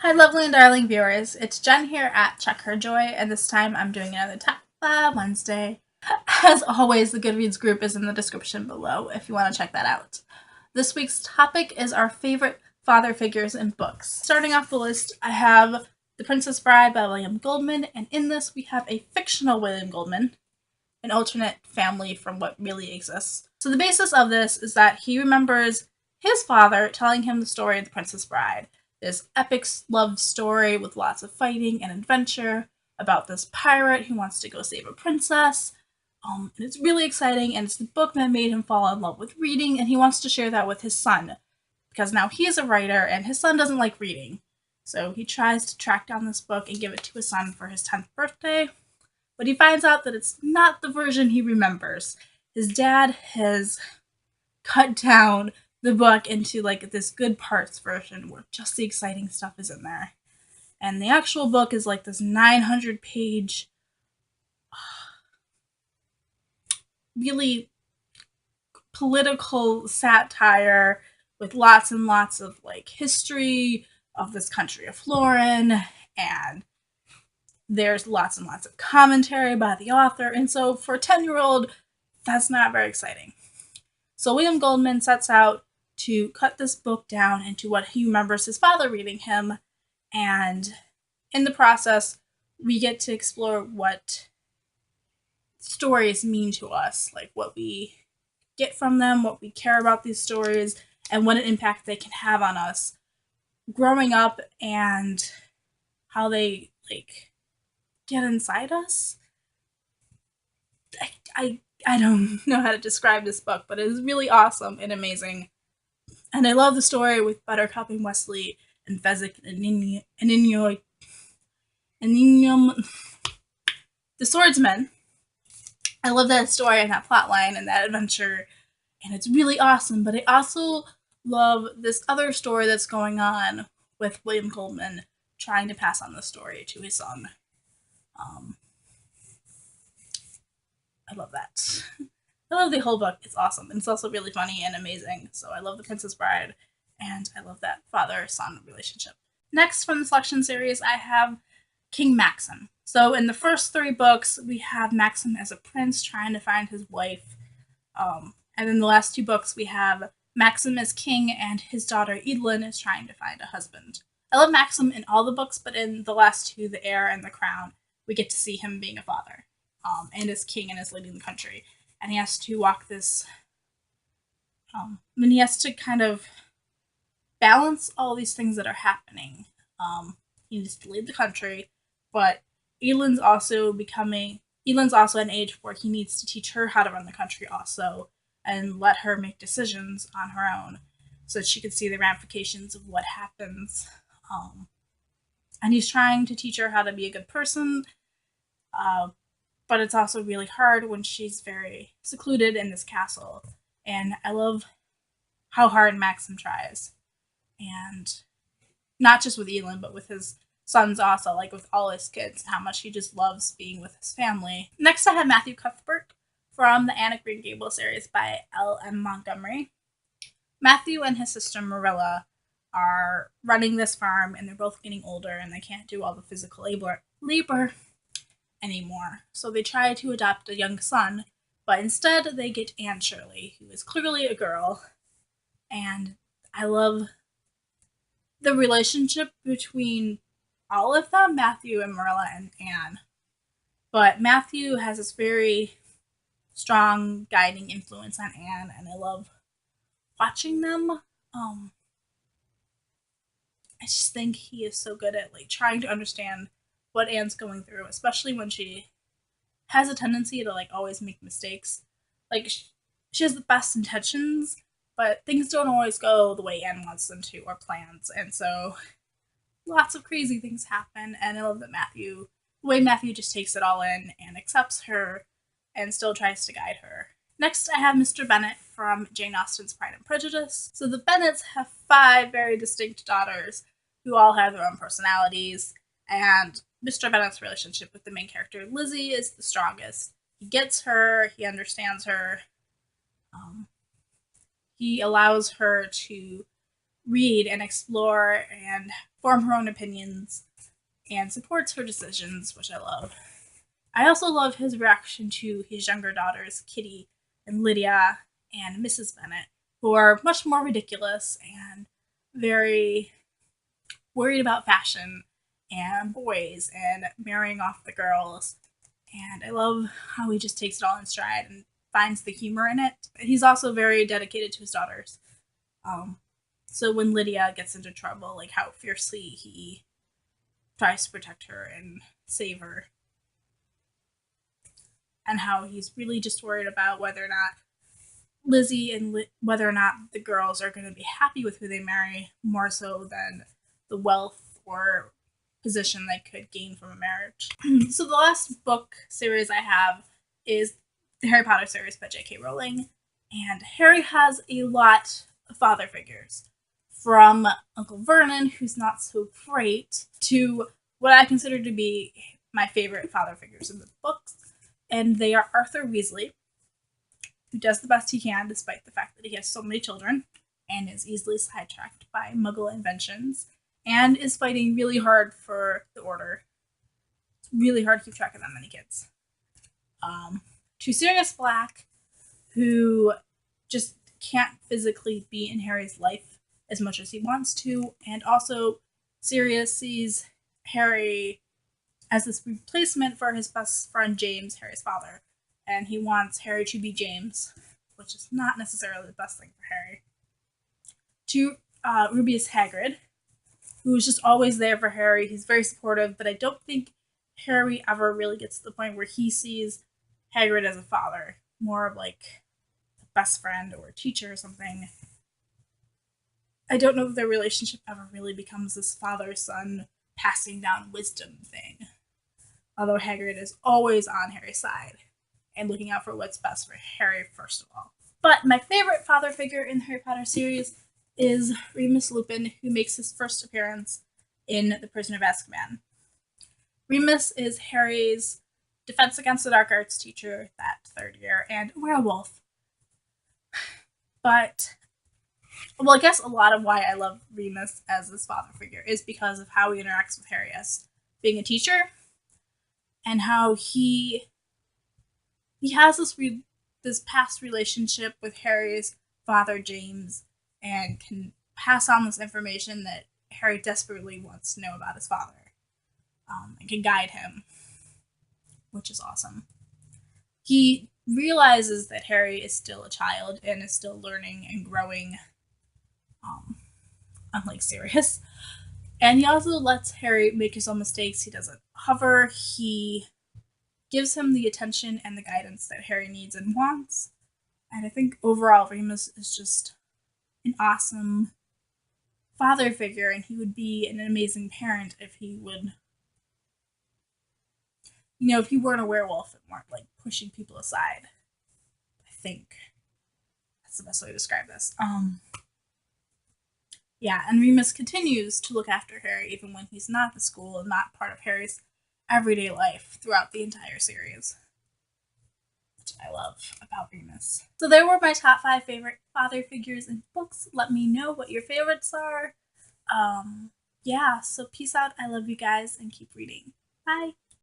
Hi, lovely and darling viewers. It's Jen here at Check Her Joy, and this time I'm doing another Top 5 Wednesday. As always, the Goodreads group is in the description below if you want to check that out. This week's topic is our favorite father figures in books. Starting off the list, I have The Princess Bride by William Goldman, and in this we have a fictional William Goldman, an alternate family from what really exists. So the basis of this is that he remembers his father telling him the story of The Princess Bride, this epic love story with lots of fighting and adventure about this pirate who wants to go save a princess. And it's really exciting, and it's the book that made him fall in love with reading, and he wants to share that with his son because now he is a writer and his son doesn't like reading. So he tries to track down this book and give it to his son for his 10th birthday, but he finds out that it's not the version he remembers. His dad has cut down the book into like this good parts version where just the exciting stuff is in there. And the actual book is like this 900-page, really political satire with lots and lots of like history of this country of Florin, and there's lots and lots of commentary by the author. And so for a 10-year-old, that's not very exciting. So William Goldman sets out to cut this book down into what he remembers his father reading him, and in the process, we get to explore what stories mean to us, like what we get from them, what we care about these stories, and what an impact they can have on us growing up, and how they like get inside us. I don't know how to describe this book, but it is really awesome and amazing. And I love the story with Buttercup and Wesley and Fezzik and Ninium, the swordsman. I love that story and that plot line and that adventure, and it's really awesome. But I also love this other story that's going on with William Goldman trying to pass on the story to his son. Um, I love that. I love the whole book. It's awesome. And it's also really funny and amazing. So I love The Princess Bride, and I love that father-son relationship. Next from the selection series, I have King Maxim. So in the first 3 books, we have Maxim as a prince trying to find his wife. And in the last 2 books, we have Maxim as king, and his daughter Edelyn is trying to find a husband. I love Maxim in all the books, but in the last 2, The Heir and The Crown, we get to see him being a father, and as king and as leading the country. And he has to walk this, he has to kind of balance all these things that are happening. He needs to lead the country, but Edelyn's also at an age where he needs to teach her how to run the country also, and let her make decisions on her own so that she can see the ramifications of what happens. And he's trying to teach her how to be a good person, but it's also really hard when she's very secluded in this castle. And I love how hard Maxim tries. And not just with Edelyn, but with his sons also, like with all his kids, how much he just loves being with his family. Next, I have Matthew Cuthbert from the Anne of Green Gables series by L.M. Montgomery. Matthew and his sister Marilla are running this farm, and they're both getting older, and they can't do all the physical labor anymore. So they try to adopt a young son, but instead they get Anne Shirley, who is clearly a girl. And I love the relationship between all of them, Matthew and Marilla and Anne. But Matthew has this very strong guiding influence on Anne, and I love watching them. I just think he is so good at like trying to understand what Anne's going through, especially when she has a tendency to like always make mistakes. Like she has the best intentions, but things don't always go the way Anne wants them to or plans, and so lots of crazy things happen. And I love that the way Matthew just takes it all in and accepts her and still tries to guide her. Next, I have Mr. Bennet from Jane Austen's Pride and Prejudice. So the Bennets have 5 very distinct daughters who all have their own personalities, and Mr. Bennet's relationship with the main character, Lizzie, is the strongest. He gets her, he understands her, he allows her to read and explore and form her own opinions and supports her decisions, which I love. I also love his reaction to his younger daughters, Kitty and Lydia and Mrs. Bennet, who are much more ridiculous and very worried about fashion and boys and marrying off the girls. And I love how he just takes it all in stride and finds the humor in it. He's also very dedicated to his daughters. So when Lydia gets into trouble, like how fiercely he tries to protect her and save her, and how he's really just worried about whether or not Lizzie and whether or not the girls are going to be happy with who they marry, more so than the wealth or position they could gain from a marriage. So the last book series I have is the Harry Potter series by J K Rowling, and Harry has a lot of father figures, from Uncle Vernon, who's not so great, to what I consider to be my favorite father figures in the books, and they are Arthur Weasley, who does the best he can despite the fact that he has so many children and is easily sidetracked by Muggle inventions, and is fighting really hard for the Order. It's really hard to keep track of that many kids. To Sirius Black, who just can't physically be in Harry's life as much as he wants to, and also Sirius sees Harry as this replacement for his best friend James, Harry's father, and he wants Harry to be James, which is not necessarily the best thing for Harry. To Rubeus Hagrid, who is just always there for Harry. He's very supportive, but I don't think Harry ever really gets to the point where he sees Hagrid as a father, more of like a best friend or a teacher or something. I don't know if their relationship ever really becomes this father-son passing down wisdom thing, although Hagrid is always on Harry's side and looking out for what's best for Harry first of all. But my favorite father figure in the Harry Potter series is Remus Lupin, who makes his first appearance in The Prisoner of Azkaban. Remus is Harry's Defense Against the Dark Arts teacher that third year, and a werewolf. But, well, I guess a lot of why I love Remus as this father figure is because of how he interacts with Harry as being a teacher, and how he has this past relationship with Harry's father, James, and can pass on this information that Harry desperately wants to know about his father, and can guide him, which is awesome. He realizes that Harry is still a child and is still learning and growing, unlike Sirius. And he also lets Harry make his own mistakes. He doesn't hover. He gives him the attention and the guidance that Harry needs and wants. And I think overall Remus is just an awesome father figure, and he would be an amazing parent if he would, if he weren't a werewolf and weren't like pushing people aside. I think that's the best way to describe this. Yeah, and Remus continues to look after Harry even when he's not at the school and not part of Harry's everyday life throughout the entire series, which I love about Remus. So there were my top 5 favorite father figures in books. Let me know what your favorites are. Yeah, so peace out. I love you guys and keep reading. Bye.